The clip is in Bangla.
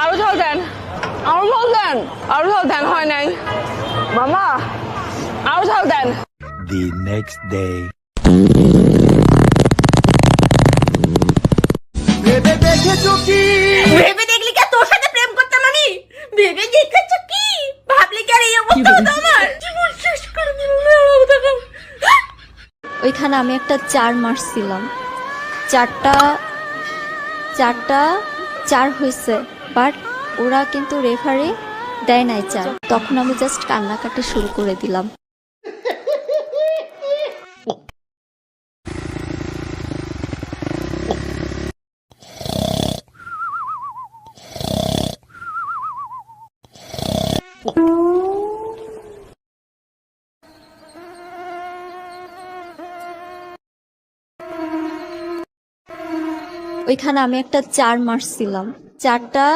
আরো ঝাল দেন, আরো ঝাল দেন, আরো ঝাল দেন, হয় নাই মামা, আরো ঝাল দেন। The next day. ভেবে দেখেছো কি? ভেবে দেখলি কি আর তোর সাথে প্রেম করতাম আমি? ভেবে দেখেছো কি? ভাবলি কি আর এই অবস্থা হতো আমার? জীবন শেষ করে দিল। ওইখানে আমি একটা 4 মারছিলাম, চারটা 4 হয়েছে, বাট ওরা কিন্তু রেফারি দেয় নাই 4। তখন আমি জাস্ট কান্নাকাটি শুরু করে দিলাম। ওইখানে আমি একটা 4 মারছিলাম, চারটা